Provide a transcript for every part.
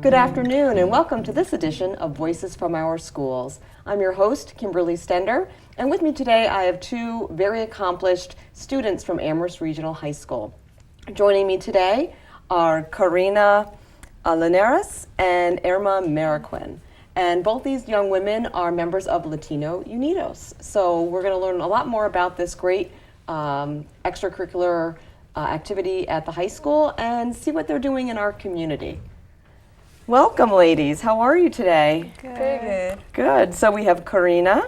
Good afternoon and welcome to this edition of Voices from Our Schools. I'm your host, Kimberly Stender, and with me today I have two very accomplished students from Amherst Regional High School. Joining me today are Karina Linares and Irma Marroquin. And both these young women are members of Latinos Unidos. So we're going to learn a lot more about this great extracurricular activity at the high school and see what they're doing in our community. Welcome, ladies. How are you today? Good. Pretty good. Good. So we have Karina.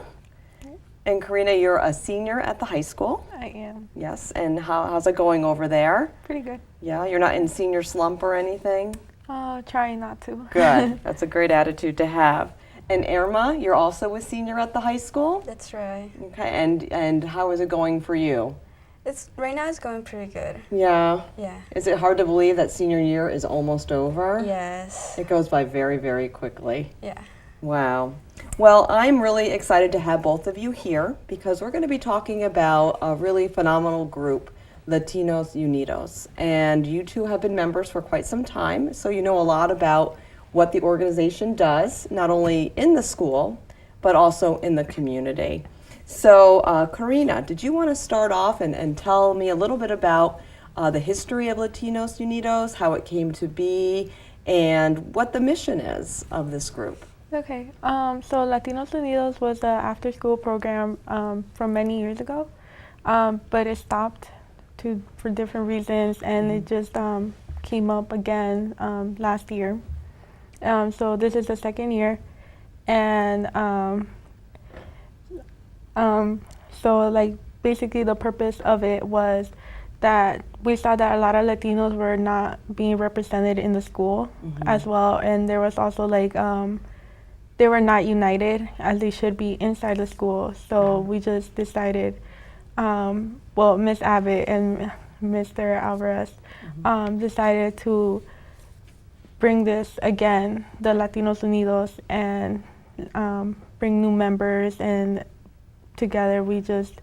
And Karina, you're a senior at the high school. I am. Yes. And how's it going over there? Pretty good. Yeah, you're not in senior slump or anything? Trying not to. Good. That's a great attitude to have. And Irma, you're also a senior at the high school? That's right. Okay. And how is it going for you? Right now it's going pretty good. Yeah. Yeah. Is it hard to believe that senior year is almost over? Yes. It goes by very, very quickly. Yeah. Wow. Well, I'm really excited to have both of you here because we're going to be talking about a really phenomenal group, Latinos Unidos. And you two have been members for quite some time, so you know a lot about what the organization does, not only in the school, but also in the community. So, Karina, did you want to start off and tell me a little bit about the history of Latinos Unidos, how it came to be, and what the mission is of this group? Okay. So Latinos Unidos was an after-school program from many years ago, but it stopped for different reasons, and it just came up again last year. So this is the second year, and so like basically the purpose of it was that we saw that a lot of Latinos were not being represented in the school as well, and there was also like they were not united as they should be inside the school. So we just decided, well, Miss Abbott and Mr. ARHS decided to bring this again, the Latinos Unidos, and bring new members, and together we just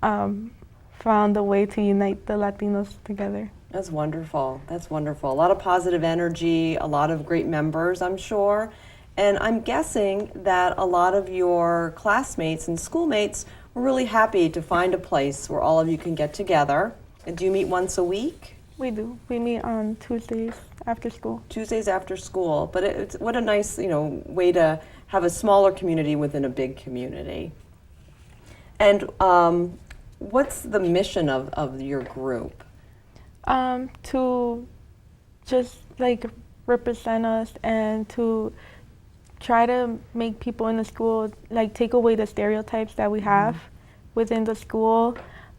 found a way to unite the Latinos together. That's wonderful. That's wonderful. A lot of positive energy, a lot of great members, I'm sure. And I'm guessing that a lot of your classmates and schoolmates were really happy to find a place where all of you can get together. And do you meet once a week? We do. We meet on Tuesdays after school. Tuesdays after school. But it's what a nice, way to have a smaller community within a big community. And what's the mission of your group? To just like represent us and to try to make people in the school like take away the stereotypes that we have within the school,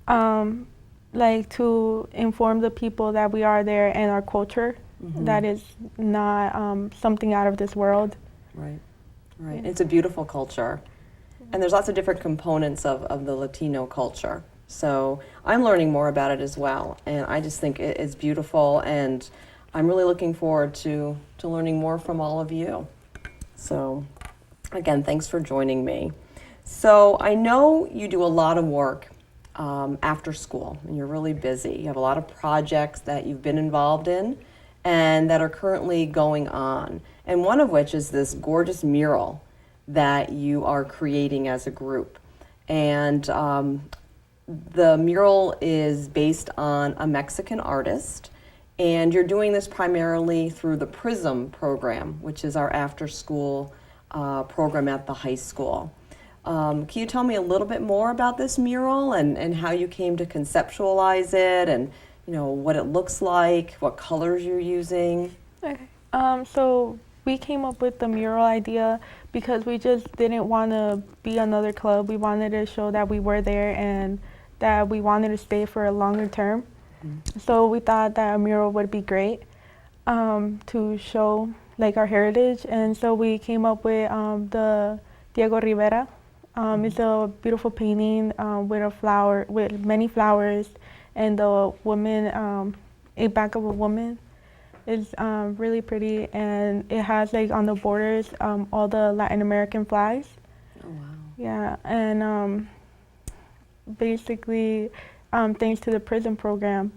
like to inform the people that we are there and our culture that is not something out of this world. Right. It's a beautiful culture. And there's lots of different components of the Latino culture. So I'm learning more about it as well. And I just think it's beautiful. And I'm really looking forward to learning more from all of you. So again, thanks for joining me. So I know you do a lot of work after school, and you're really busy. You have a lot of projects that you've been involved in and that are currently going on. And one of which is this gorgeous mural that you are creating as a group. And the mural is based on a Mexican artist, and you're doing this primarily through the PRISM program, which is our after-school program at the high school. Can you tell me a little bit more about this mural and how you came to conceptualize it, and what it looks like, what colors you're using? Okay. So we came up with the mural idea because we just didn't want to be another club. We wanted to show that we were there and that we wanted to stay for a longer term. So we thought that a mural would be great to show like our heritage. And so we came up with the Diego Rivera. It's a beautiful painting with many flowers, and the woman, a back of a woman. It's really pretty, and it has like on the borders all the Latin American flags. Oh, wow. Yeah, and basically thanks to the PRISM program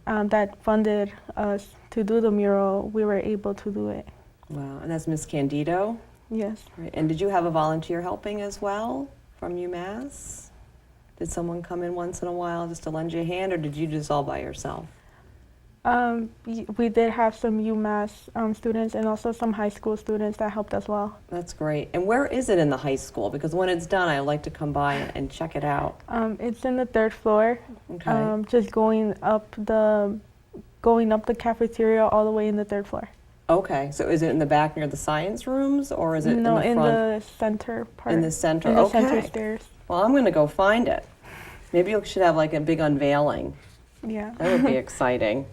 that funded us to do the mural, we were able to do it. Wow, and that's Miss Candido? Yes. Right. And did you have a volunteer helping as well from UMass? Did someone come in once in a while just to lend you a hand, or did you do this all by yourself? We did have some UMass students and also some high school students that helped as well. That's great. And where is it in the high school? Because when it's done, I'd like to come by and check it out. It's in the third floor. Okay. Just going up the cafeteria all the way in the third floor. Okay. So is it in the back near the science rooms, or is it No, in the front? the center part. In the center. In the Okay. center stairs. Well, I'm going to go find it. Maybe you should have like a big unveiling. Yeah. That would be exciting.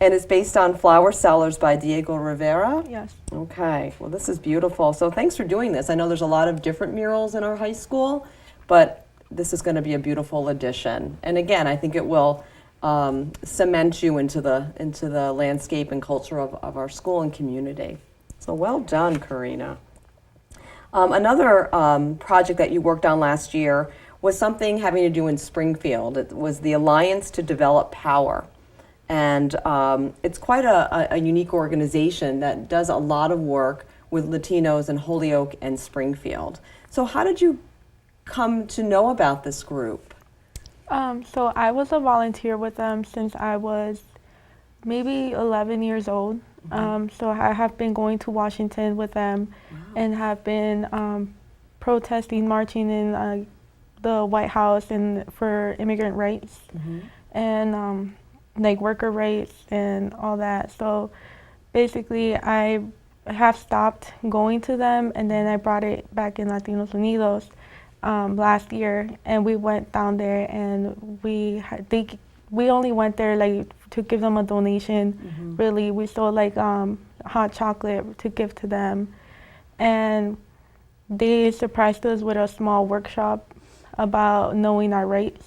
And it's based on Flower Sellers by Diego Rivera? Yes. Okay, well, this is beautiful. So thanks for doing this. I know there's a lot of different murals in our high school, but this is going to be a beautiful addition. And again, I think it will cement you into the landscape and culture of our school and community. So well done, Karina. Another project that you worked on last year was something having to do in Springfield. It was the Alliance to Develop Power. And it's quite a unique organization that does a lot of work with Latinos in Holyoke and Springfield. So how did you come to know about this group? So I was a volunteer with them since I was maybe 11 years old. So I have been going to Washington with them and have been protesting, marching in the White House and for immigrant rights. And like worker rights and all that. So basically I have stopped going to them, and then I brought it back in Latinos Unidos last year, and we went down there, and we only went there like to give them a donation. Really, we sold like hot chocolate to give to them, and they surprised us with a small workshop about knowing our rights.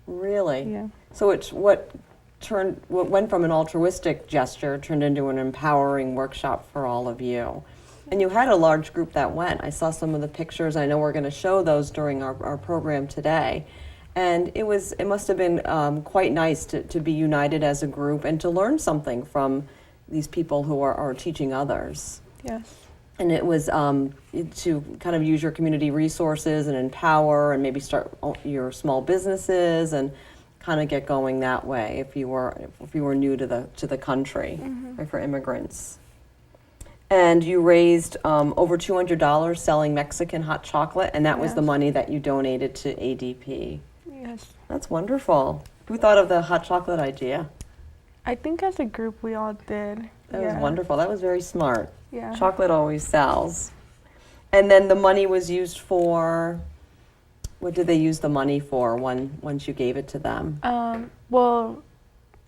Really? Yeah. So it's what went from an altruistic gesture turned into an empowering workshop for all of you. And you had a large group that went. I saw some of the pictures. I know we're going to show those during our program today. And it must have been quite nice to be united as a group and to learn something from these people who are teaching others. Yes. And it was to kind of use your community resources and empower and maybe start your small businesses and kind of get going that way if you were new to the country, right, for immigrants. And you raised over $200 selling Mexican hot chocolate, and that was the money that you donated to ADP. Yes. That's wonderful. Who thought of the hot chocolate idea? I think as a group we all did. That was wonderful. That was very smart. Yeah. Chocolate always sells. And then the money was used for, what did they use the money for once you gave it to them? Well,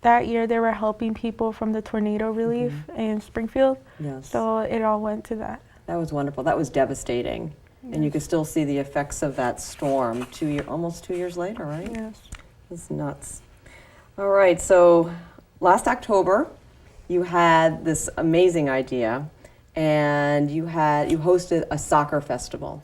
that year they were helping people from the tornado relief in Springfield. Yes. So it all went to that. That was wonderful. That was devastating. And you could still see the effects of that storm almost 2 years later, right? Yes. It's nuts. All right, so last October, you had this amazing idea, and you hosted a soccer festival,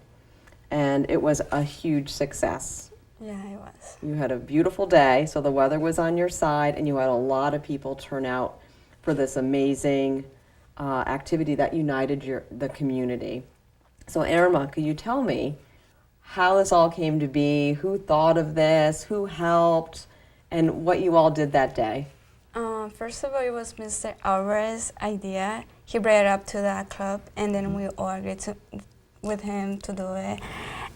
and it was a huge success. Yeah, it was. You had a beautiful day, so the weather was on your side, and you had a lot of people turn out for this amazing activity that united the community. So Irma, could you tell me how this all came to be, who thought of this, who helped, and what you all did that day? First of all, it was Mr. ARHS' idea. He brought it up to the club, and then we all agreed with him to do it.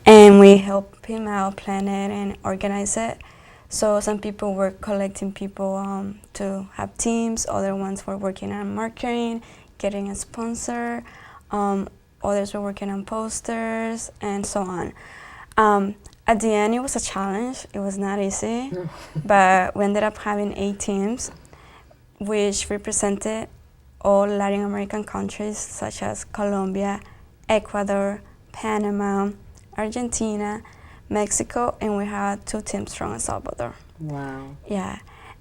And we helped him out plan it and organize it. So some people were collecting people to have teams, other ones were working on marketing, getting a sponsor, others were working on posters, and so on. At the end, it was a challenge. It was not easy, but we ended up having 8 teams, which represented all Latin American countries, such as Colombia, Ecuador, Panama, Argentina, Mexico, and we had 2 teams from El Salvador. Wow. Yeah,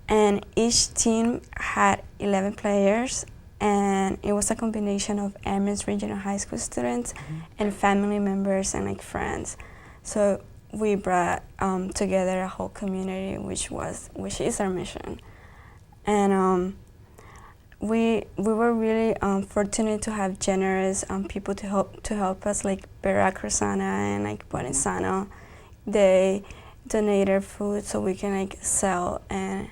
and each team had 11 players, and it was a combination of ARHS Regional High School students and family members and like friends. So we brought together a whole community, which is our mission. And we were really fortunate to have generous people to help us, like Veracruzana and like Buenisano. They donated food so we can like sell and,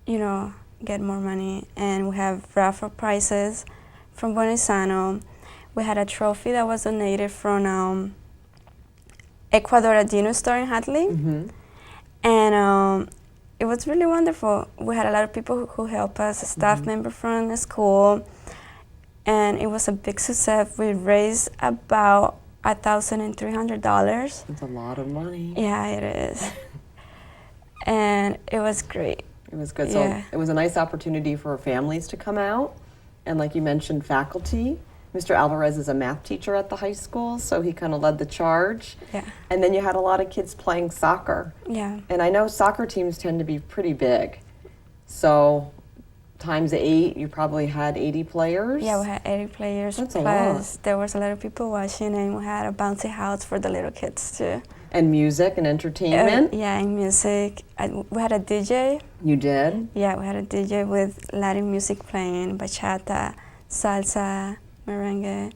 you know, get more money. And we have raffle prizes from Buenisano. We had a trophy that was donated from Ecuador Latino store in Hadley. Mm-hmm. And it was really wonderful. We had a lot of people who helped us, a staff member from the school, and it was a big success. We raised about $1,300. That's a lot of money. Yeah, it is. And it was great. It was good. Yeah. So it was a nice opportunity for families to come out. And like you mentioned, faculty. Mr. Alvarez is a math teacher at the high school, so he kind of led the charge. Yeah. And then you had a lot of kids playing soccer. Yeah. And I know soccer teams tend to be pretty big. So times 8, you probably had 80 players? Yeah, we had 80 players. That's a plus lot. there was a lot of people watching, and we had a bouncy house for the little kids too. And music and entertainment? Yeah, and music. We had a DJ. You did? Yeah, we had a DJ with Latin music playing, bachata, salsa, merengue.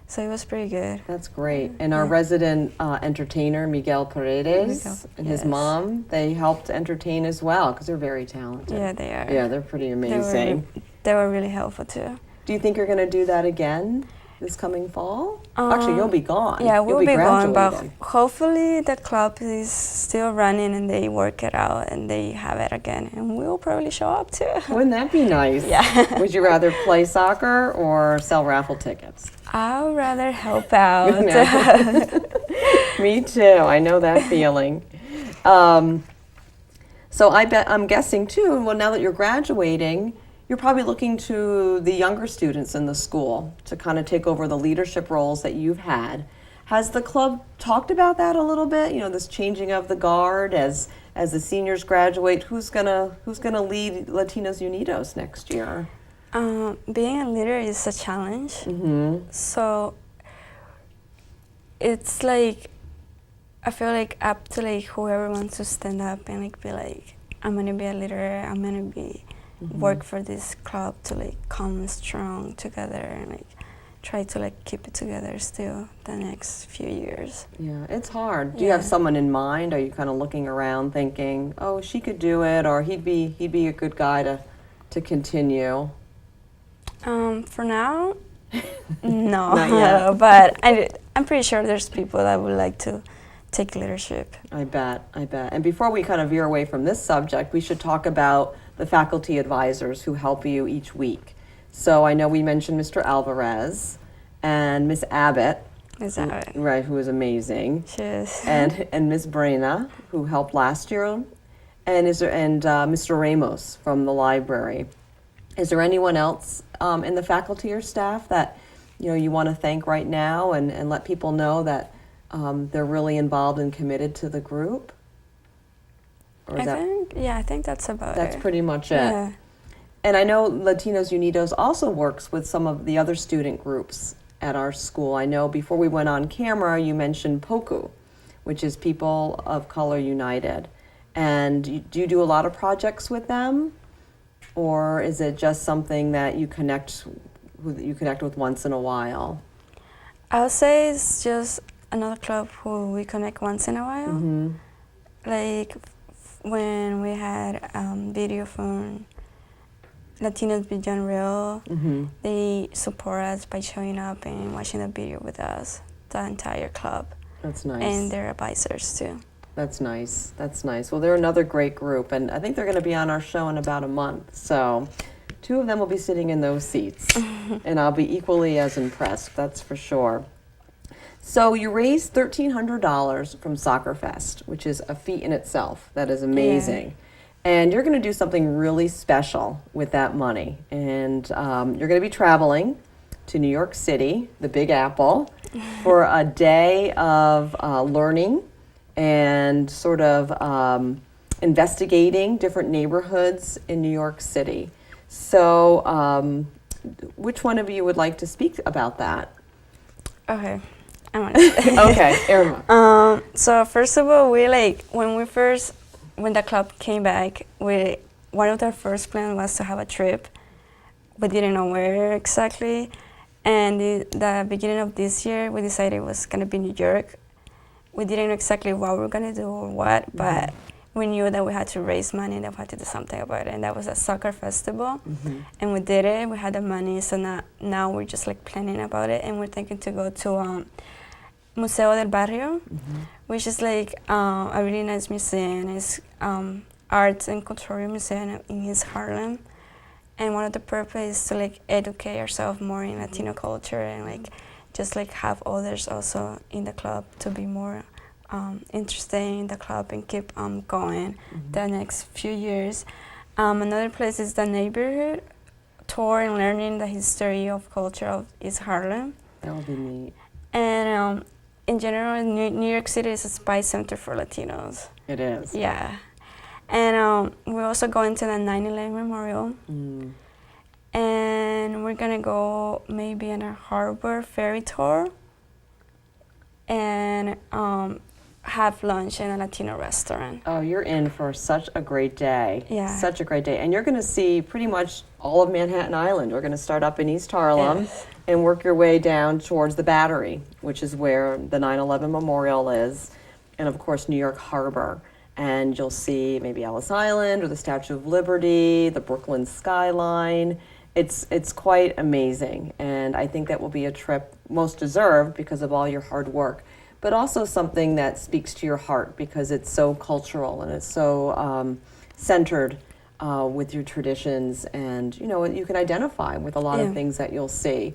So it was pretty good. That's great. And our resident entertainer, Miguel Paredes, Miguel, and his yes. mom, they helped entertain as well because they're very talented. Yeah, they are. Yeah, they're pretty amazing. They were really helpful too. Do you think you're going to do that again this coming fall? Actually, you'll be gone. Yeah, You'll we'll be gone, but graduating. hopefully the club is still running and they work it out and they have it again, and we'll probably show up too. Wouldn't that be nice? Yeah. Would you rather play soccer or sell raffle tickets? I'd rather help out. Me too. I know that feeling. So I'm guessing too. Well, now that you're graduating, you're probably looking to the younger students in the school to kind of take over the leadership roles that you've had. Has the club talked about that a little bit? You know, this changing of the guard as the seniors graduate. Who's gonna lead Latinos Unidos next year? Being a leader is a challenge. Mm-hmm. So it's like, I feel like up to like whoever wants to stand up and like be like, I'm gonna be a leader, I'm gonna be work for this club to like come strong together and like try to like keep it together still the next few years. Yeah, it's hard. Do you have someone in mind? Are you kind of looking around thinking, oh, she could do it, or he'd be a good guy to continue? For now, no. Not yet. But I'm pretty sure there's people that would like to take leadership. I bet. And before we kind of veer away from this subject, we should talk about the faculty advisors who help you each week. So I know we mentioned Mr. Alvarez and Miss Abbott. Is that right? Right, who is amazing. She is. And Miss Brena, who helped last year, and Mr. Ramos from the library. Is there anyone else in the faculty or staff that you want to thank right now and let people know that they're really involved and committed to the group? Or is I think that's about it. that's pretty much it. Yeah. And I know Latinos Unidos also works with some of the other student groups at our school. I know before we went on camera, you mentioned POCU, which is People of Color United. And do you do a lot of projects with them? Or is it just something that you connect with once in a while? I would say it's just another club who we connect once in a while. Mm-hmm. Like when we had video from Latinos Beyond Real, Mm-hmm. they support us by showing up and watching the video with us, the entire club. That's nice. And their advisors too. That's nice. That's nice. Well, they're another great group, and I think they're going to be on our show in about a month. So 2 of them will be sitting in those seats, and I'll be equally as impressed, that's for sure. So you raised $1,300 from Soccer Fest, which is a feat in itself. That is amazing. And you're going to do something really special with that money. And you're going to be traveling to New York City, the Big Apple, for a day of learning and sort of investigating different neighborhoods in New York City. So which one of you would like to speak about that? Okay. I want to say. Okay, Irma. So first of all, when the club came back, one of their first plans was to have a trip we didn't know where exactly. And the beginning of this year, we decided it was going to be New York. We didn't know exactly what we were going to do or what, but we knew that we had to raise money and that we had to do something about it. And that was a soccer festival. And we did it. We had the money. So now we're just like planning about it. And we're thinking to go to Museo del Barrio, which is like a really nice museum. It's arts and cultural museum in East Harlem. And one of the purposes is to like educate ourselves more in Latino culture and like just like have others also in the club to be more interested in the club and keep going the next few years. Another place is the neighborhood tour and learning the history of culture of East Harlem. That would be neat. And in general, New York City is a spice center for Latinos. It is. Yeah. And we're also going to the 9/11 Memorial. And we're gonna go maybe on a harbor ferry tour and have lunch in a Latino restaurant. Oh, you're in for such a great day. Yeah. Such a great day. And you're going to see pretty much all of Manhattan Island. We're going to start up in East Harlem Yes. and work your way down towards the Battery, which is where the 9/11 Memorial is, and of course New York Harbor. And you'll see maybe Ellis Island or the Statue of Liberty, the Brooklyn skyline. It's quite amazing, and I think that will be a trip most deserved because of all your hard work, but also something that speaks to your heart because it's so cultural and it's so centered with your traditions, and you know you can identify with a lot of things that you'll see.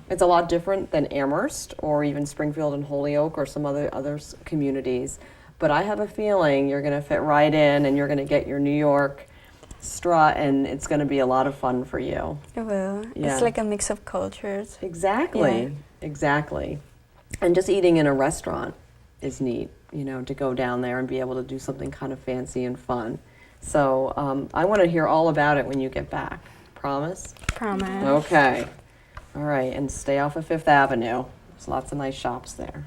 It's a lot different than Amherst or even Springfield and Holyoke or some other communities, but I have a feeling you're going to fit right in and you're going to get your New York strut, and it's going to be a lot of fun for you. It will. Yeah. It's like a mix of cultures. Exactly. Yeah. Exactly. And just eating in a restaurant is neat, you know, to go down there and be able to do something kind of fancy and fun. So I want to hear all about it when you get back. Promise? Promise. Okay. All right. And stay off of Fifth Avenue. There's lots of nice shops there.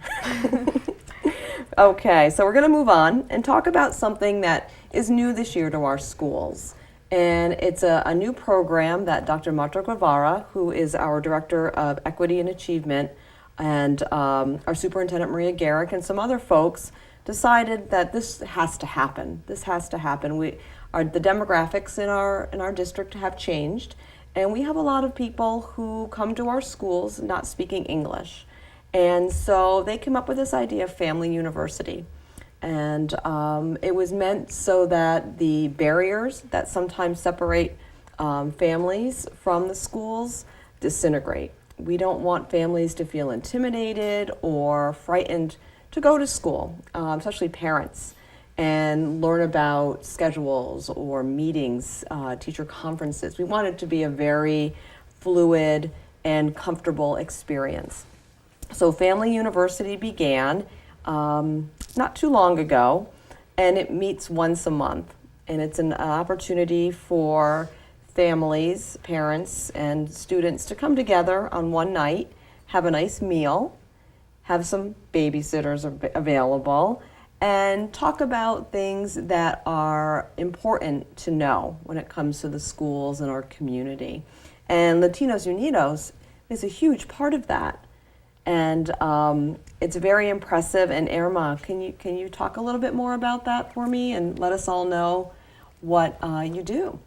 Okay. So we're going to move on and talk about something that is new this year to our schools. And it's a new program that Dr. Marta Guevara, who is our Director of Equity and Achievement, and our Superintendent Maria Garrick and some other folks decided that this has to happen. This has to happen. The demographics in our district have changed, and we have a lot of people who come to our schools not speaking English. And so they came up with this idea of Family University. And it was meant so that the barriers that sometimes separate families from the schools disintegrate. We don't want families to feel intimidated or frightened to go to school, especially parents, and learn about schedules or meetings, teacher conferences. We want it to be a very fluid and comfortable experience. So Family University began not too long ago, and it meets once a month, and it's an opportunity for families, parents, and students to come together on one night, have a nice meal, have some babysitters available, and talk about things that are important to know when it comes to the schools and our community. And Latinos Unidos is a huge part of that. And it's very impressive. And Irma, can you talk a little bit more about that for me and let us all know what you do?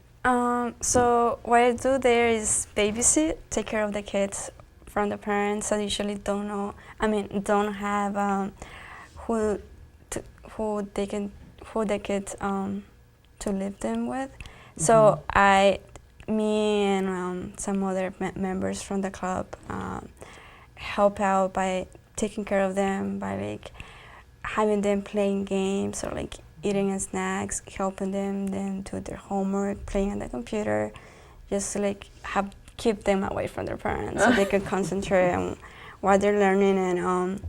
So what I do there is babysit, take care of the kids from the parents that usually don't have who the kids to live them with. So me and some other members from the club help out by taking care of them, by like having them playing games or like eating snacks, helping them then do their homework, playing on the computer, just to like keep them away from their parents so they can concentrate on what they're learning. And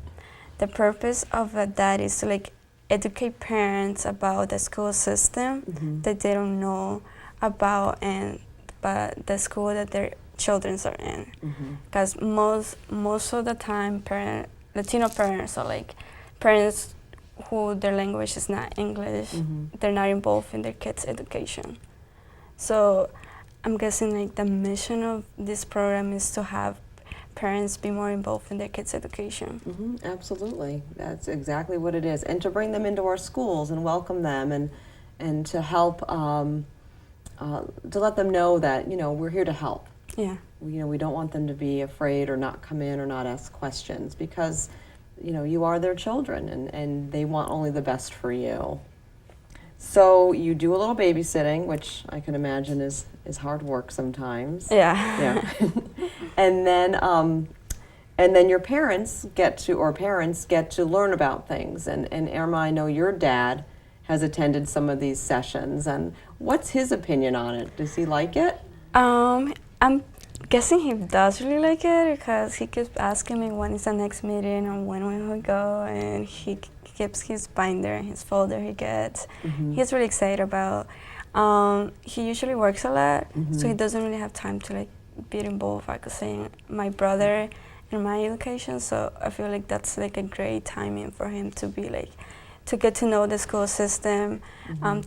the purpose of that is to like educate parents about the school system that they don't know about, but the school that their children are in, because most of the time Latino parents are like parents who their language is not English. They're not involved in their kids' education. So I'm guessing like the mission of this program is to have parents be more involved in their kids' education. Absolutely, that's exactly what it is, and to bring them into our schools and welcome them, and to help, to let them know that we're here to help. Yeah. We don't want them to be afraid or not come in or not ask questions, because you are their children, and they want only the best for you. So you do a little babysitting, which I can imagine is hard work sometimes. Yeah. And then your parents get to learn about things. And Irma, I know your dad has attended some of these sessions, and what's his opinion on it? Does he like it? I'm guessing he does really like it, because he keeps asking me when is the next meeting and when will we go, and he keeps his binder and his folder he gets. He's really excited about. He usually works a lot, so he doesn't really have time to be involved, I could say, in my brother and my education. So I feel like that's a great timing for him to be to get to know the school system,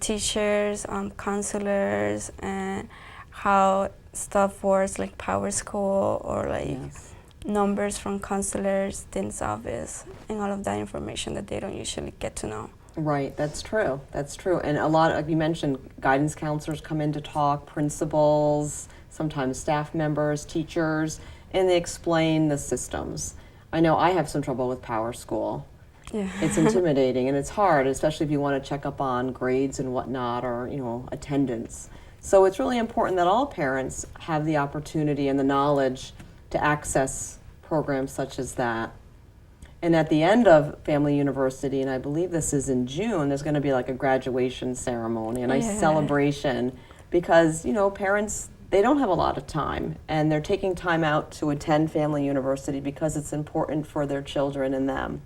teachers, counselors, and how stuff works, like Power School, or numbers from counselors, dean's office, and all of that information that they don't usually get to know. Right, that's true. And a lot of, you mentioned, guidance counselors come in to talk, principals, sometimes staff members, teachers, and they explain the systems. I know I have some trouble with Power School. Yeah. It's intimidating and it's hard, especially if you want to check up on grades and whatnot, or attendance. So it's really important that all parents have the opportunity and the knowledge to access programs such as that. And at the end of Family University, and I believe this is in June, there's going to be a graduation ceremony, a nice celebration, because parents, they don't have a lot of time, and they're taking time out to attend Family University because it's important for their children and them.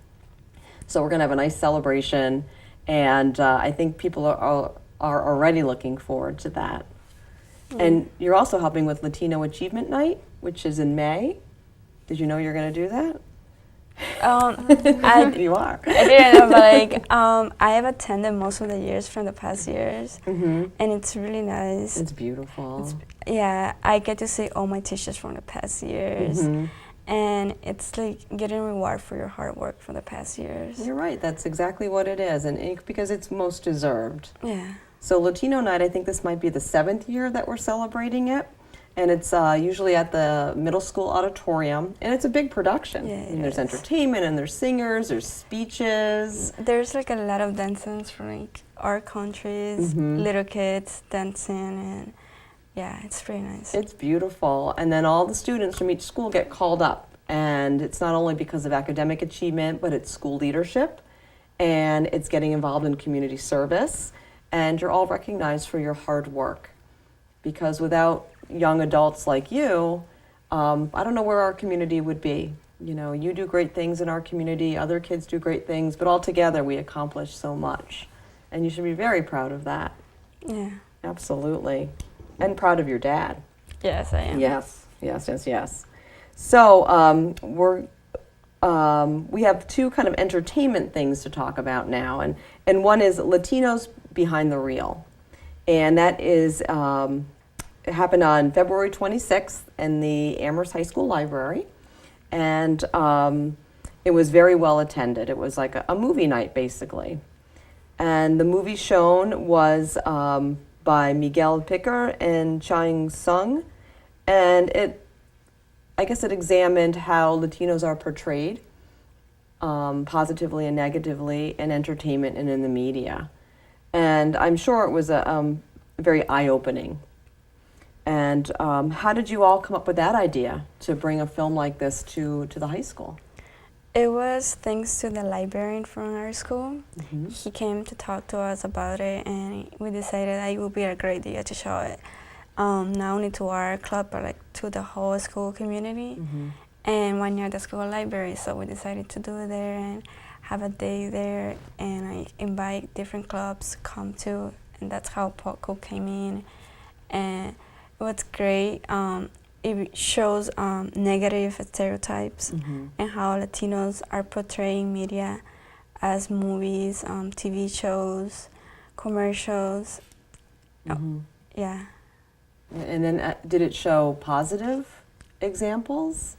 So we're going to have a nice celebration, and I think people are already looking forward to that. And you're also helping with Latino Achievement Night, which is in May. Did you know you're going to do that? You are. I didn't know, but I have attended most of the years from the past years, and it's really nice. It's beautiful. I get to see all my teachers from the past years, and it's getting a reward for your hard work for the past years. You're right. That's exactly what it is, and because it's most deserved. Yeah. So Latino Night, I think this might be the 7th year that we're celebrating it. And it's usually at the middle school auditorium, and it's a big production. Yeah, and there's entertainment, and there's singers, there's speeches. There's a lot of dancers from our countries, little kids dancing, and it's pretty nice. It's beautiful. And then all the students from each school get called up, and it's not only because of academic achievement, but it's school leadership, and it's getting involved in community service, and you're all recognized for your hard work. Because without young adults like you, I don't know where our community would be. You do great things in our community, other kids do great things, but all together we accomplish so much. And you should be very proud of that. Yeah. Absolutely. And proud of your dad. Yes, I am. Yes. So we have two kind of entertainment things to talk about now. And one is Latinos Behind the Reel. And that is... it happened on February 26th in the Amherst High School Library, and it was very well attended. It was like a movie night, basically. And the movie shown was by Miguel Picker and Chang Sung, and it examined how Latinos are portrayed positively and negatively in entertainment and in the media. And I'm sure it was very eye-opening. And how did you all come up with that idea to bring a film like this to the high school? It was thanks to the librarian from our school. He came to talk to us about it, and we decided that it would be a great idea to show it, not only to our club, but to the whole school community. And one year at the school library, so we decided to do it there and have a day there, and I invite different clubs to come to, and that's how POCO came in. And what's great, it shows negative stereotypes and how Latinos are portraying media as movies, TV shows, commercials. Yeah. And then did it show positive examples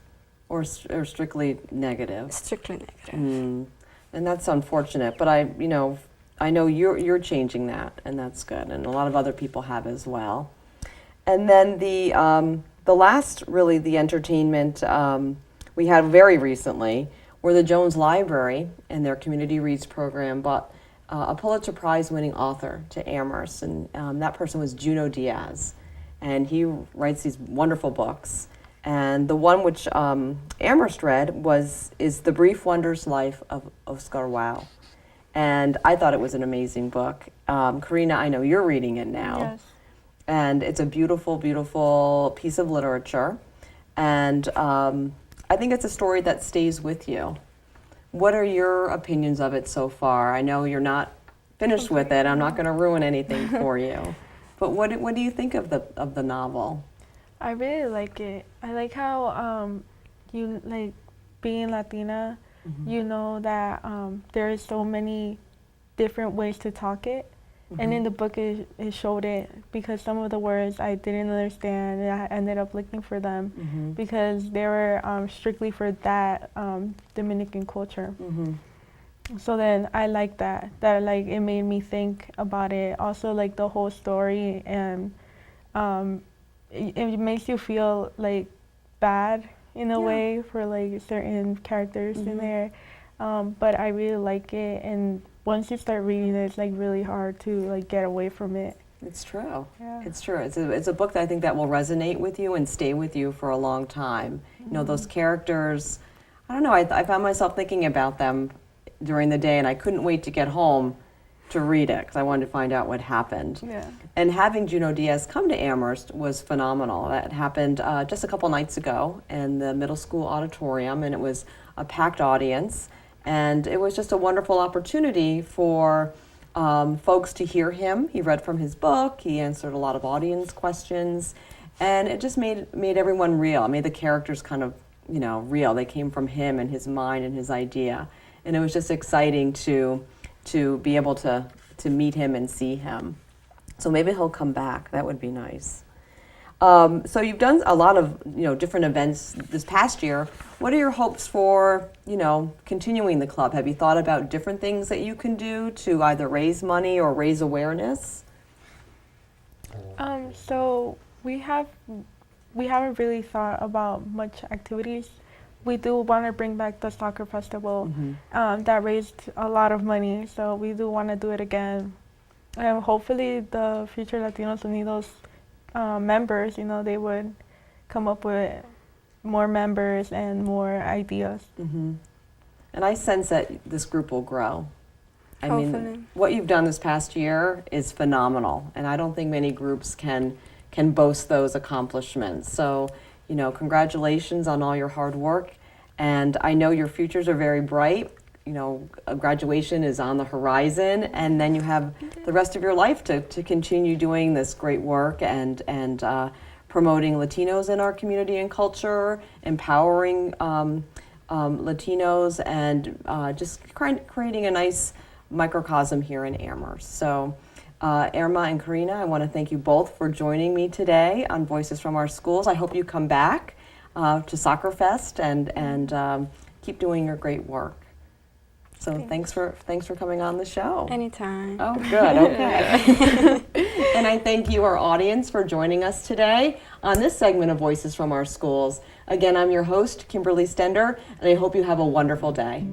or strictly negative? Strictly negative. And that's unfortunate, but I know you're changing that, and that's good, and a lot of other people have as well. And then the last, really, the entertainment we had very recently, where the Jones Library and their Community Reads program brought a Pulitzer Prize-winning author to Amherst, and that person was Junot Diaz, and he writes these wonderful books. And the one which Amherst read is The Brief Wondrous Life of Oscar Wilde. And I thought it was an amazing book. Karina, I know you're reading it now. Yes. And it's a beautiful, beautiful piece of literature. And I think it's a story that stays with you. What are your opinions of it so far? I know you're not finished with it. I'm not going to ruin anything for you. But what do you think of the novel? I really like it. I like how you, like, being Latina, you know that there is so many different ways to talk it. And in the book it showed it, because some of the words I didn't understand, and I ended up looking for them because they were strictly for that Dominican culture. So then I like that like it made me think about it. Also, like, the whole story, and it makes you feel like bad in a way for like certain characters in there. But I really like it, and once you start reading it, it's like really hard to like get away from it. It's true. Yeah. It's true. It's a book that I think that will resonate with you and stay with you for a long time. You know, those characters, I don't know, I found myself thinking about them during the day, and I couldn't wait to get home to read it because I wanted to find out what happened. Yeah. And having Junot Diaz come to Amherst was phenomenal. That happened just a couple nights ago in the middle school auditorium, and it was a packed audience. And it was just a wonderful opportunity for folks to hear him. He read from his book. He answered a lot of audience questions, and it just made everyone real. It made the characters kind of, real. They came from him and his mind and his idea, and it was just exciting to be able to meet him and see him. So maybe he'll come back. That would be nice. So you've done a lot of different events this past year. What are your hopes for continuing the club? Have you thought about different things that you can do to either raise money or raise awareness? So we haven't really thought about much activities. We do want to bring back the soccer festival that raised a lot of money, so we do want to do it again. And hopefully the future Latinos Unidos members, they would come up with more members and more ideas. And I sense that this group will grow. I Hopefully. mean, what you've done this past year is phenomenal, and I don't think many groups can boast those accomplishments. So, congratulations on all your hard work, and I know your futures are very bright. Graduation is on the horizon, and then you have the rest of your life to continue doing this great work and promoting Latinos in our community and culture, empowering Latinos, and just creating a nice microcosm here in Amherst. So, Irma and Karina, I want to thank you both for joining me today on Voices from Our Schools. I hope you come back to Soccer Fest and keep doing your great work. So thanks for coming on the show. Anytime. Oh, good. Okay. And I thank you, our audience, for joining us today on this segment of Voices from Our Schools. Again, I'm your host, Kimberly Stender, and I hope you have a wonderful day.